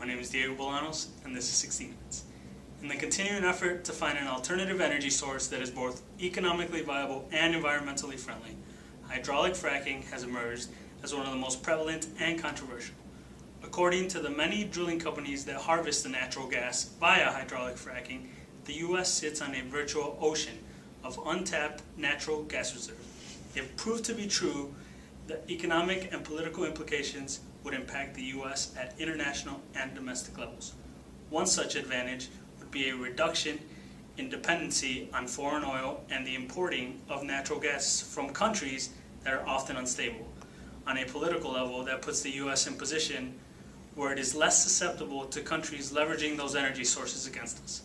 name is Diego Bolanos, and this is 60 Minutes. In the continuing effort to find an alternative energy source that is both economically viable and environmentally friendly, hydraulic fracking has emerged as one of the most prevalent and controversial. According to the many drilling companies that harvest the natural gas via hydraulic fracking, the U.S. sits on a virtual ocean of untapped natural gas reserves. If proved to be true, the economic and political implications would impact the U.S. at international and domestic levels. One such advantage would be a reduction in dependency on foreign oil and the importing of natural gas from countries that are often unstable. On a political level, that puts the U.S. in position where it is less susceptible to countries leveraging those energy sources against us.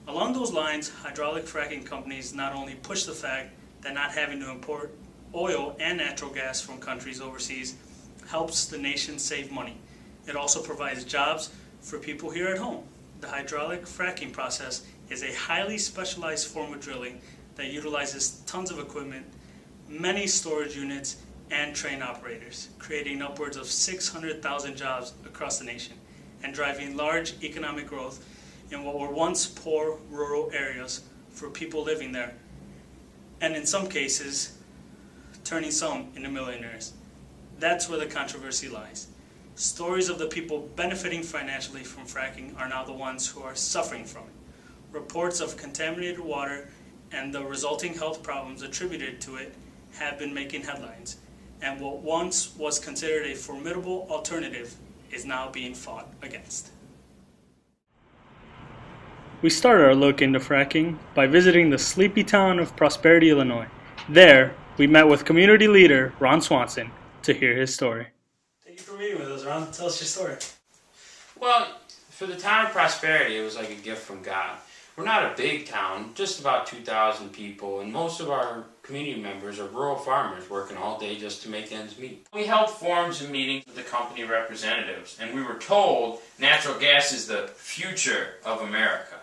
Along those lines, hydraulic fracking companies not only push the fact that not having to import oil and natural gas from countries overseas helps the nation save money. It also provides jobs for people here at home. The hydraulic fracking process is a highly specialized form of drilling that utilizes tons of equipment, many storage units, and trained operators, creating upwards of 600,000 jobs across the nation and driving large economic growth in what were once poor rural areas for people living there, and in some cases, turning some into millionaires. That's where the controversy lies. Stories of the people benefiting financially from fracking are now the ones who are suffering from it. Reports of contaminated water and the resulting health problems attributed to it have been making headlines, and what once was considered a formidable alternative is now being fought against. We started our look into fracking by visiting the sleepy town of Prosperity, Illinois. There, we met with community leader Ron Swanson to hear his story. Thank you for meeting with us, Ron. Tell us your story. Well, for the town of Prosperity, it was like a gift from God. We're not a big town, just about 2,000 people, and most of our community members are rural farmers working all day just to make ends meet. We held forums and meetings with the company representatives, and we were told natural gas is the future of America.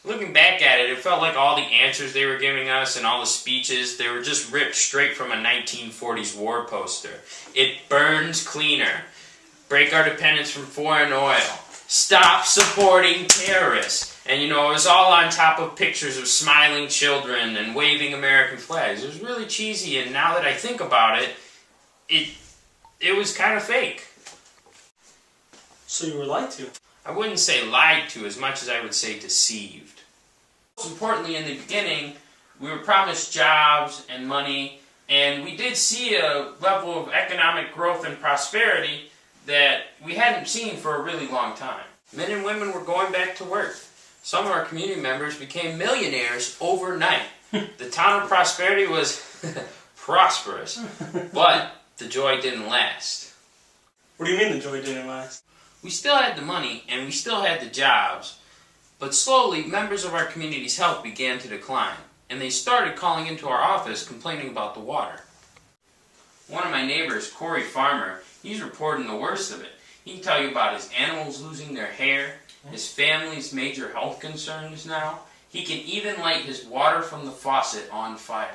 Looking back at it, it felt like all the answers they were giving us and all the speeches, they were just ripped straight from a 1940s war poster. It burns cleaner. Break our dependence from foreign oil. Stop supporting terrorists. And it was all on top of pictures of smiling children and waving American flags. It was really cheesy, and now that I think about it, it was kind of fake. So you were lied to? I wouldn't say lied to as much as I would say deceived. Most importantly, in the beginning, we were promised jobs and money, and we did see a level of economic growth and prosperity that we hadn't seen for a really long time. Men and women were going back to work. Some of our community members became millionaires overnight. The town of Prosperity was prosperous, but the joy didn't last. What do you mean the joy didn't last? We still had the money and we still had the jobs, but slowly members of our community's health began to decline, and they started calling into our office complaining about the water. One of my neighbors, Corey Farmer, he's reporting the worst of it. He can tell you about his animals losing their hair, his family's major health concerns now. He can even light his water from the faucet on fire.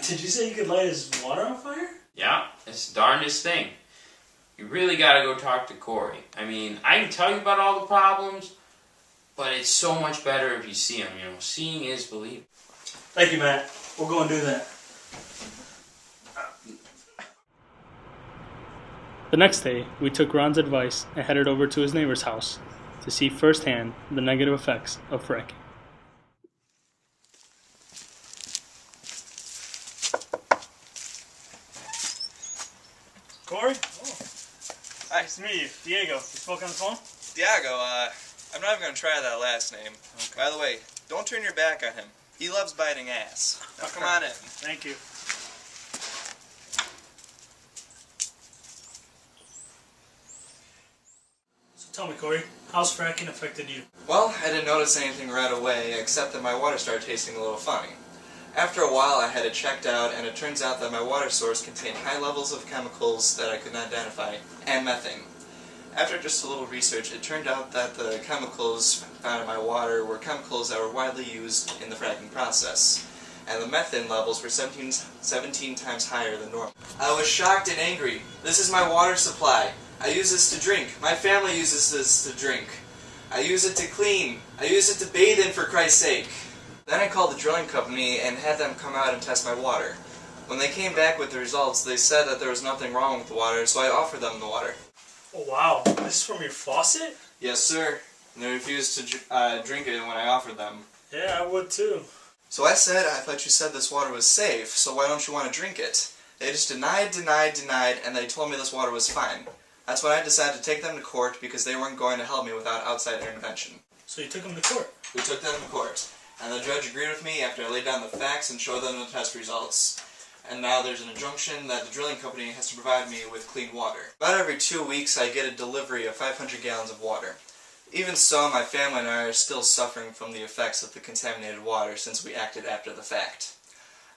Did you say you could light his water on fire? Yeah, it's the darndest thing. You really gotta go talk to Corey. I mean, I can tell you about all the problems, but it's so much better if you see them. Seeing is believing. Thank you, Matt. We'll go and do that. The next day, we took Ron's advice and headed over to his neighbor's house to see firsthand the negative effects of fracking. Corey? Oh. Hi. Nice to meet you. Diego, you spoke on the phone? Diego, I'm not even going to try that last name. Okay. By the way, don't turn your back on him. He loves biting ass. Now come on in. Thank you. So tell me, Corey, how's fracking affected you? Well, I didn't notice anything right away, except that my water started tasting a little funny. After a while, I had it checked out, and it turns out that my water source contained high levels of chemicals that I could not identify, and methane. After just a little research, it turned out that the chemicals found in my water were chemicals that were widely used in the fracking process, and the methane levels were 17 times higher than normal. I was shocked and angry. This is my water supply. I use this to drink. My family uses this to drink. I use it to clean. I use it to bathe in, for Christ's sake. Then I called the drilling company and had them come out and test my water. When they came back with the results, they said that there was nothing wrong with the water, so I offered them the water. Oh, wow. This is from your faucet? Yes, sir. And they refused to drink it when I offered them. Yeah, I would too. So I said, I thought you said this water was safe, so why don't you want to drink it? They just denied, and they told me this water was fine. That's when I decided to take them to court because they weren't going to help me without outside intervention. So you took them to court? We took them to court, and the judge agreed with me after I laid down the facts and showed them the test results. And now there's an injunction that the drilling company has to provide me with clean water. About every 2 weeks I get a delivery of 500 gallons of water. Even so, my family and I are still suffering from the effects of the contaminated water since we acted after the fact.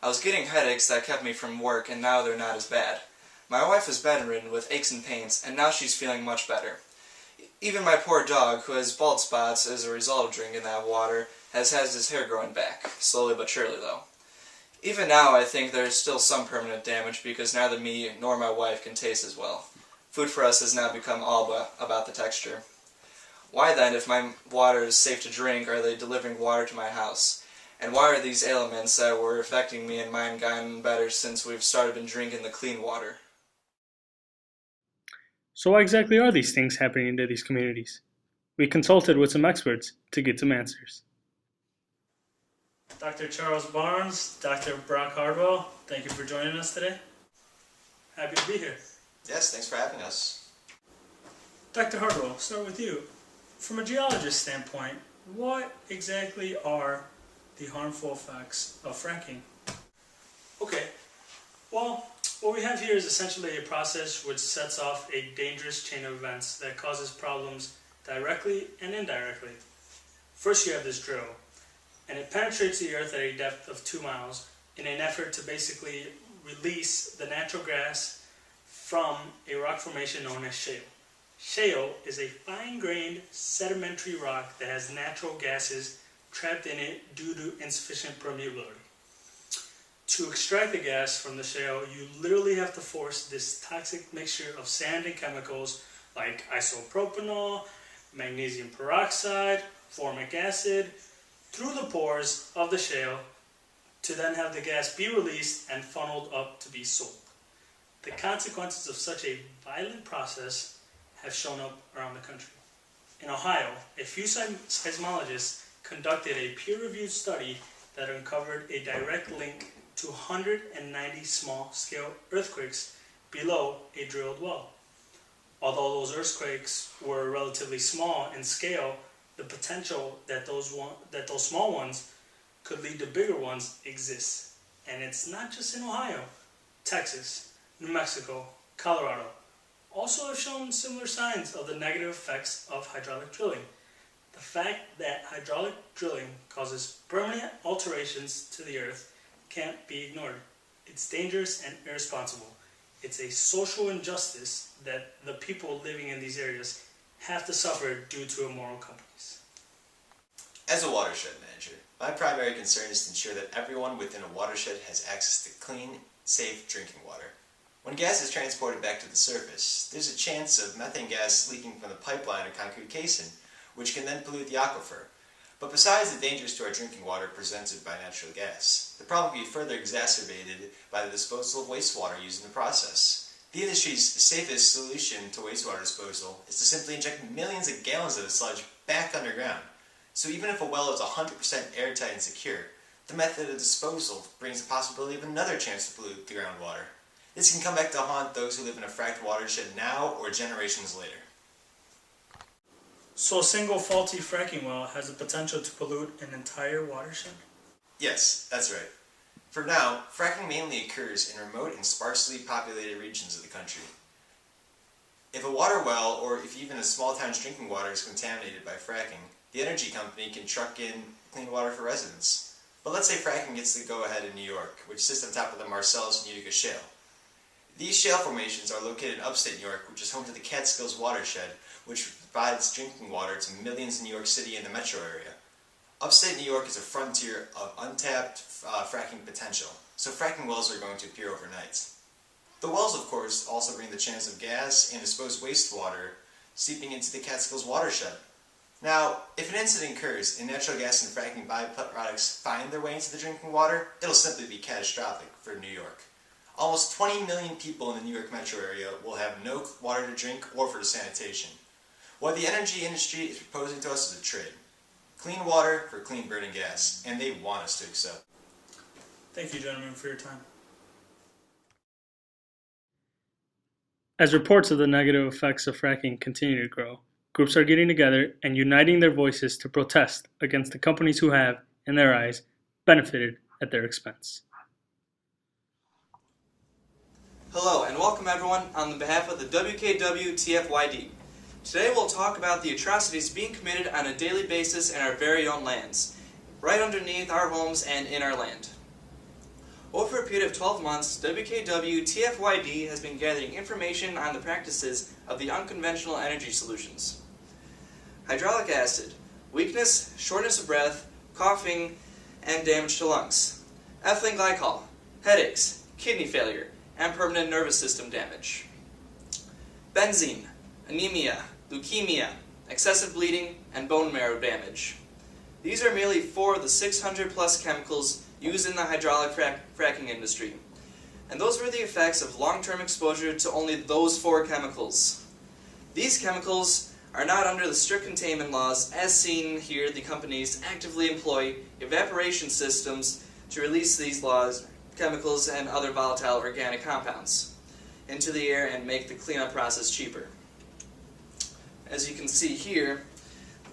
I was getting headaches that kept me from work, and now they're not as bad. My wife is bedridden with aches and pains, and now she's feeling much better. Even my poor dog, who has bald spots as a result of drinking that water, has had his hair growing back, slowly but surely though. Even now I think there is still some permanent damage because neither me nor my wife can taste as well. Food for us has now become all about the texture. Why then, if my water is safe to drink, are they delivering water to my house? And why are these ailments that were affecting me and mine gotten better since we've started been drinking the clean water? So why exactly are these things happening to these communities? We consulted with some experts to get some answers. Dr. Charles Barnes, Dr. Brock Hardwell, thank you for joining us today. Happy to be here. Yes, thanks for having us. Dr. Hardwell, I'll start with you. From a geologist standpoint, what exactly are the harmful effects of fracking? Okay, well, what we have here is essentially a process which sets off a dangerous chain of events that causes problems directly and indirectly. First you have this drill, and it penetrates the earth at a depth of 2 miles in an effort to basically release the natural gas from a rock formation known as shale. Shale is a fine-grained sedimentary rock that has natural gases trapped in it due to insufficient permeability. To extract the gas from the shale, you literally have to force this toxic mixture of sand and chemicals like isopropanol, magnesium peroxide, formic acid, through the pores of the shale to then have the gas be released and funneled up to be sold. The consequences of such a violent process have shown up around the country. In Ohio, a few seismologists conducted a peer-reviewed study that uncovered a direct link to 190 small-scale earthquakes below a drilled well. Although those earthquakes were relatively small in scale, the potential that those small ones could lead to bigger ones exists. And it's not just in Ohio. Texas, New Mexico, Colorado also have shown similar signs of the negative effects of hydraulic drilling. The fact that hydraulic drilling causes permanent alterations to the earth can't be ignored. It's dangerous and irresponsible. It's a social injustice that the people living in these areas have to suffer due to immoral companies. As a watershed manager, my primary concern is to ensure that everyone within a watershed has access to clean, safe drinking water. When gas is transported back to the surface, there's a chance of methane gas leaking from the pipeline or concrete casing, which can then pollute the aquifer. But besides the dangers to our drinking water presented by natural gas, the problem can be further exacerbated by the disposal of wastewater used in the process. The industry's safest solution to wastewater disposal is to simply inject millions of gallons of the sludge back underground. So even if a well is 100% airtight and secure, the method of disposal brings the possibility of another chance to pollute the groundwater. This can come back to haunt those who live in a fracked watershed now or generations later. So a single faulty fracking well has the potential to pollute an entire watershed? Yes, that's right. For now, fracking mainly occurs in remote and sparsely populated regions of the country. If a water well, or if even a small town's drinking water is contaminated by fracking, the energy company can truck in clean water for residents. But let's say fracking gets the go-ahead in New York, which sits on top of the Marcellus and Utica Shale. These shale formations are located in upstate New York, which is home to the Catskills watershed, which provides drinking water to millions in New York City and the metro area. Upstate New York is a frontier of untapped fracking potential, so fracking wells are going to appear overnight. The wells, of course, also bring the chance of gas and disposed wastewater seeping into the Catskills watershed. Now, if an incident occurs and natural gas and fracking byproducts find their way into the drinking water, it'll simply be catastrophic for New York. Almost 20 million people in the New York metro area will have no water to drink or for sanitation. What the energy industry is proposing to us is a trade. Clean water for clean burning gas, and they want us to accept. Thank you, gentlemen, for your time. As reports of the negative effects of fracking continue to grow, groups are getting together and uniting their voices to protest against the companies who have, in their eyes, benefited at their expense. Hello and welcome everyone on behalf of the WKW TFYD. Today we'll talk about the atrocities being committed on a daily basis in our very own lands, right underneath our homes and in our land. Over a period of 12 months, WKW TFYD has been gathering information on the practices of the unconventional energy solutions. Hydraulic acid, weakness, shortness of breath, coughing, and damage to lungs. Ethylene glycol, headaches, kidney failure, and permanent nervous system damage. Benzene, anemia, leukemia, excessive bleeding, and bone marrow damage. These are merely 4 of the 600 plus chemicals used in the hydraulic fracking industry. And those were the effects of long-term exposure to only those 4 chemicals. These chemicals are not under the strict containment laws. As seen here, the companies actively employ evaporation systems to release these chemicals and other volatile organic compounds into the air and make the cleanup process cheaper. As you can see here,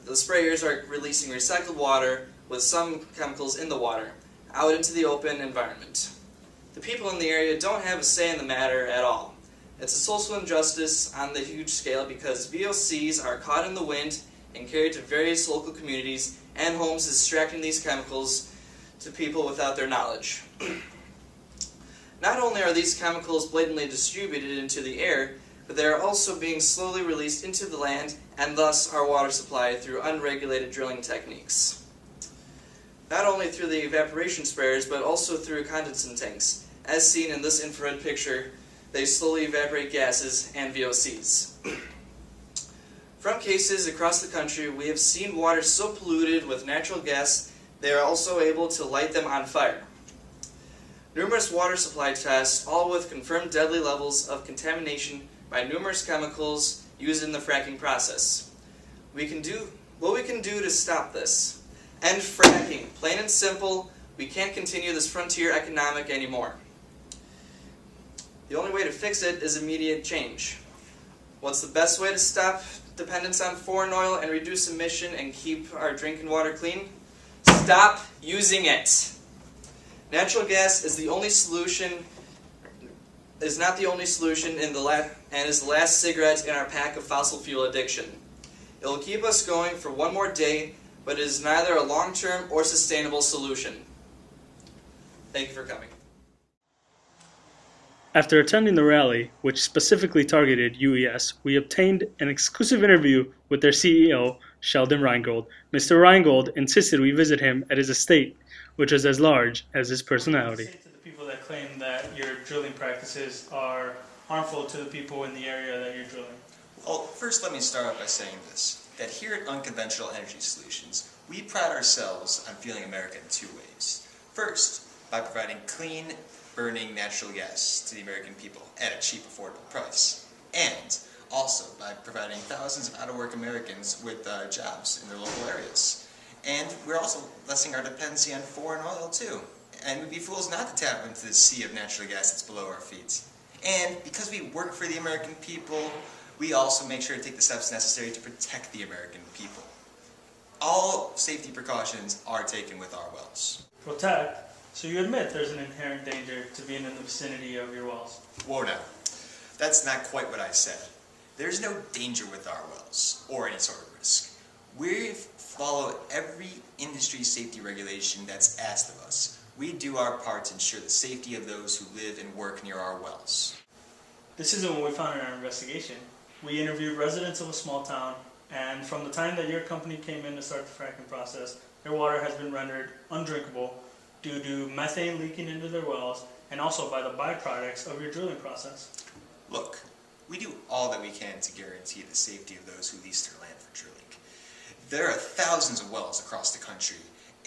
the sprayers are releasing recycled water with some chemicals in the water out into the open environment. The people in the area don't have a say in the matter at all. It's a social injustice on the huge scale because VOCs are caught in the wind and carried to various local communities and homes, distracting these chemicals to people without their knowledge. Not only are these chemicals blatantly distributed into the air, but they are also being slowly released into the land and thus our water supply through unregulated drilling techniques. Not only through the evaporation sprayers, but also through condensate tanks. As seen in this infrared picture, they slowly evaporate gases and VOCs. From cases across the country, we have seen water so polluted with natural gas, they are also able to light them on fire. Numerous water supply tests, all with confirmed deadly levels of contamination by numerous chemicals used in the fracking process. What we can do to stop this. End fracking. Plain and simple, we can't continue this frontier economic anymore. The only way to fix it is immediate change. What's the best way to stop dependence on foreign oil and reduce emission and keep our drinking water clean? Stop using it. Natural gas is the only solution, is not the only solution and is the last cigarette in our pack of fossil fuel addiction. It will keep us going for one more day, but it is neither a long-term or sustainable solution. Thank you for coming. After attending the rally, which specifically targeted UES, we obtained an exclusive interview with their CEO, Sheldon Reingold. Mr. Reingold insisted we visit him at his estate, which is as large as his personality. Say to the people that claim that your drilling practices are harmful to the people in the area that you're drilling. Well, first let me start off by saying this, that here at Unconventional Energy Solutions, we pride ourselves on fueling America in 2 ways. First, by providing clean, burning natural gas to the American people at a cheap, affordable price. And also by providing thousands of out-of-work Americans with jobs in their local areas. And we're also lessening our dependency on foreign oil too. And we'd be fools not to tap into the sea of natural gas that's below our feet. And because we work for the American people, we also make sure to take the steps necessary to protect the American people. All safety precautions are taken with our wells. Protect? So you admit there's an inherent danger to being in the vicinity of your wells? Whoa now, that's not quite what I said. There's no danger with our wells, or any sort of risk. We follow every industry safety regulation that's asked of us. We do our part to ensure the safety of those who live and work near our wells. This isn't what we found in our investigation. We interviewed residents of a small town, and from the time that your company came in to start the fracking process, their water has been rendered undrinkable due to methane leaking into their wells and also by the byproducts of your drilling process. Look, we do all that we can to guarantee the safety of those who lease their land for drilling. There are thousands of wells across the country,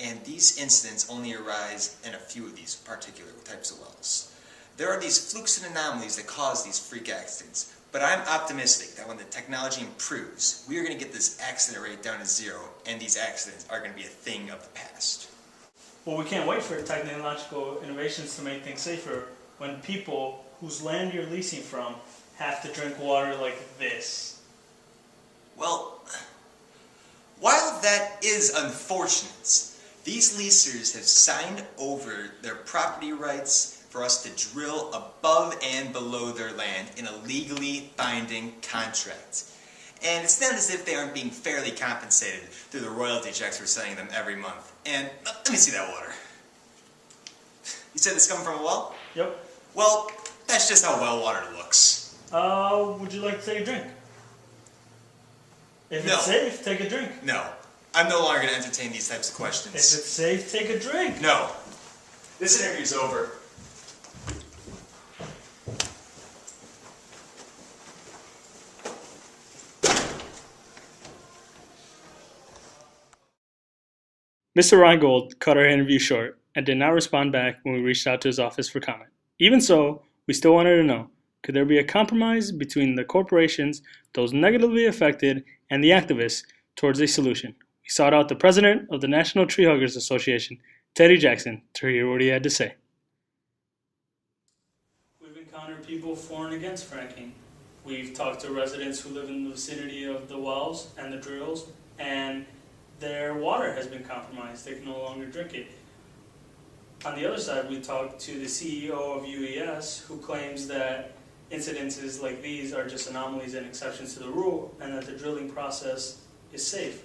and these incidents only arise in a few of these particular types of wells. There are these flukes and anomalies that cause these freak accidents, but I'm optimistic that when the technology improves, we are going to get this accident rate down to zero, and these accidents are going to be a thing of the past. Well, we can't wait for technological innovations to make things safer when people whose land you're leasing from have to drink water like this. Well, while that is unfortunate, these leasers have signed over their property rights for us to drill above and below their land in a legally binding contract. And it's not as if they aren't being fairly compensated through the royalty checks we're sending them every month. And let me see that water. You said it's coming from a well? Yep. Well, that's just how well water looks. Would you like to take a drink? If No. it's safe, take a drink. No, I'm no longer going to entertain these types of questions. If it's safe, take a drink. No. This interview's over. Mr. Reingold cut our interview short and did not respond back when we reached out to his office for comment. Even so, we still wanted to know, could there be a compromise between the corporations, those negatively affected, and the activists towards a solution? We sought out the president of the National Tree Huggers Association, Teddy Jackson, to hear what he had to say. We've encountered people for and against fracking. We've talked to residents who live in the vicinity of the wells and the drills, and their water has been compromised. They can no longer drink it. On the other side, we talked to the CEO of UES, who claims that incidences like these are just anomalies and exceptions to the rule, and that the drilling process is safe.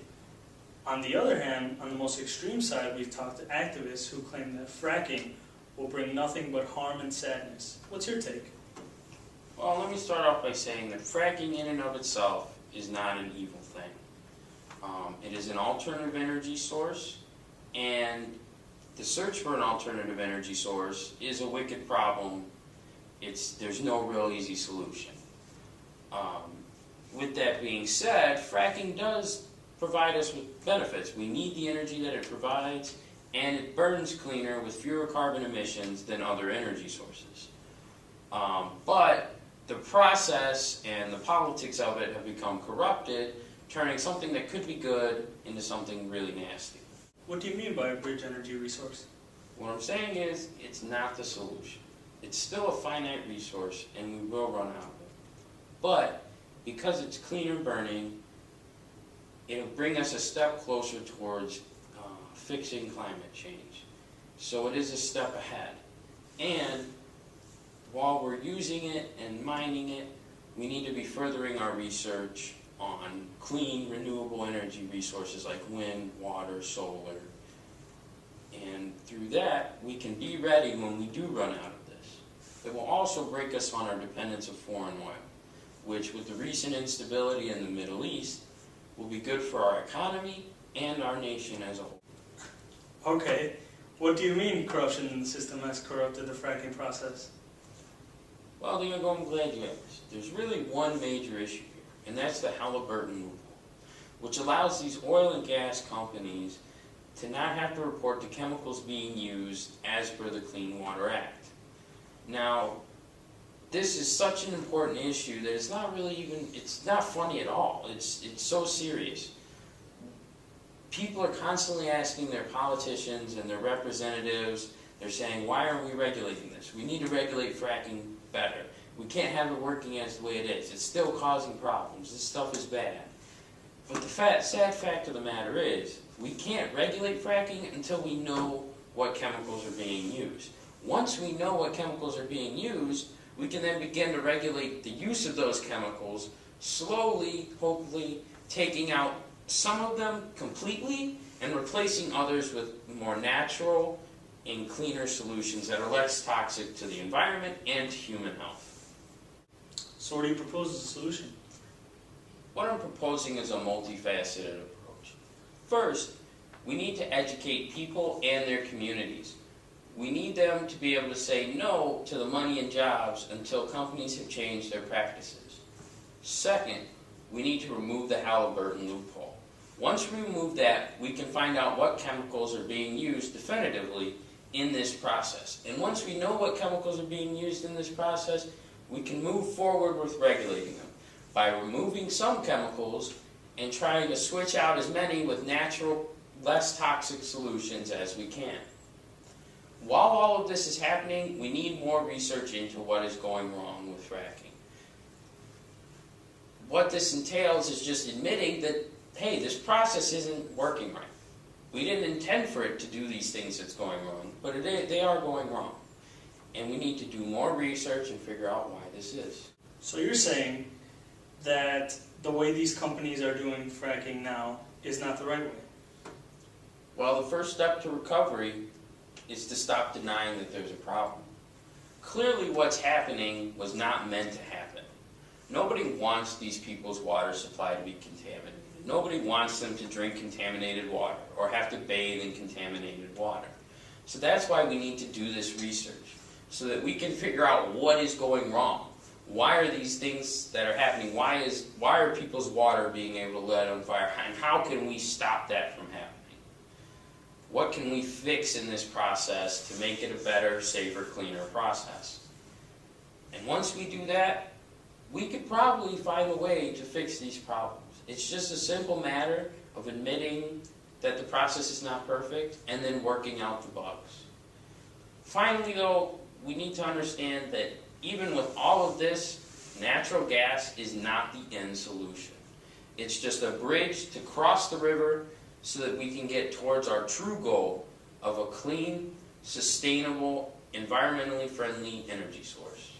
On the other hand, on the most extreme side, we've talked to activists who claim that fracking will bring nothing but harm and sadness. What's your take? Well, let me start off by saying that fracking in and of itself is not an evil thing. It is an alternative energy source, and the search for an alternative energy source is a wicked problem. There's no real easy solution. With that being said, fracking does provide us with benefits. We need the energy that it provides, and it burns cleaner with fewer carbon emissions than other energy sources. But the process and the politics of it have become corrupted, turning something that could be good into something really nasty. What do you mean by a bridge energy resource? What I'm saying is, it's not the solution. It's still a finite resource, and we will run out of it. But because it's cleaner burning, it'll bring us a step closer towards fixing climate change. So it is a step ahead. And while we're using it and mining it, we need to be furthering our research on clean, renewable energy resources like wind, water, solar. And through that, we can be ready when we do run out of this. It will also break us on our dependence of foreign oil, which with the recent instability in the Middle East, will be good for our economy and our nation as a whole. Okay, what do you mean corruption in the system has corrupted the fracking process? Well, Diego, I'm glad you asked. There's really one major issue here, and that's the Halliburton loophole, which allows these oil and gas companies to not have to report the chemicals being used as per the Clean Water Act. Now, this is such an important issue that it's not really even, it's not funny at all. It's so serious. People are constantly asking their politicians and their representatives, they're saying, why aren't we regulating this? We need to regulate fracking better. We can't have it working as the way it is. It's still causing problems. This stuff is bad. But the sad fact of the matter is, we can't regulate fracking until we know what chemicals are being used. Once we know what chemicals are being used, we can then begin to regulate the use of those chemicals, slowly, hopefully, taking out some of them completely and replacing others with more natural and cleaner solutions that are less toxic to the environment and to human health. So what do you propose as a solution? What I'm proposing is a multifaceted approach. First, we need to educate people and their communities. We need them to be able to say no to the money and jobs until companies have changed their practices. Second, we need to remove the Halliburton loophole. Once we remove that, we can find out what chemicals are being used definitively in this process. And once we know what chemicals are being used in this process, we can move forward with regulating them by removing some chemicals and trying to switch out as many with natural, less toxic solutions as we can. While all of this is happening, we need more research into what is going wrong with fracking. What this entails is just admitting that, hey, this process isn't working right. We didn't intend for it to do these things that's going wrong, but they are going wrong. And we need to do more research and figure out why this is. So you're saying that the way these companies are doing fracking now is not the right way? Well, the first step to recovery is to stop denying that there's a problem. Clearly what's happening was not meant to happen. Nobody wants these people's water supply to be contaminated. Nobody wants them to drink contaminated water or have to bathe in contaminated water. So that's why we need to do this research, so that we can figure out what is going wrong. Why are these things that are happening? Why are people's water being able to let on fire? And how can we stop that from happening? What can we fix in this process to make it a better, safer, cleaner process? And once we do that, we could probably find a way to fix these problems. It's just a simple matter of admitting that the process is not perfect and then working out the bugs. Finally though, we need to understand that even with all of this, natural gas is not the end solution. It's just a bridge to cross the river so that we can get towards our true goal of a clean, sustainable, environmentally friendly energy source.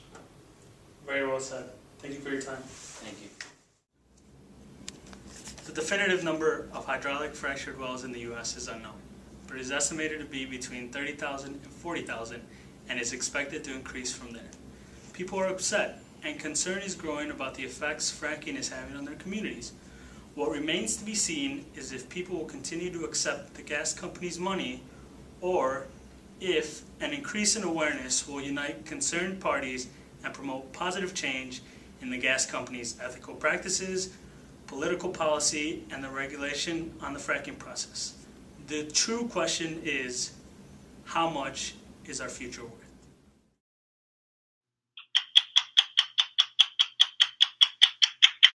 Very well said. Thank you for your time. Thank you. The definitive number of hydraulic fractured wells in the U.S. is unknown, but it is estimated to be between 30,000 and 40,000 and is expected to increase from there. People are upset, and concern is growing about the effects fracking is having on their communities. What remains to be seen is if people will continue to accept the gas company's money, or if an increase in awareness will unite concerned parties and promote positive change in the gas company's ethical practices, political policy, and the regulation on the fracking process. The true question is, how much is our future worth?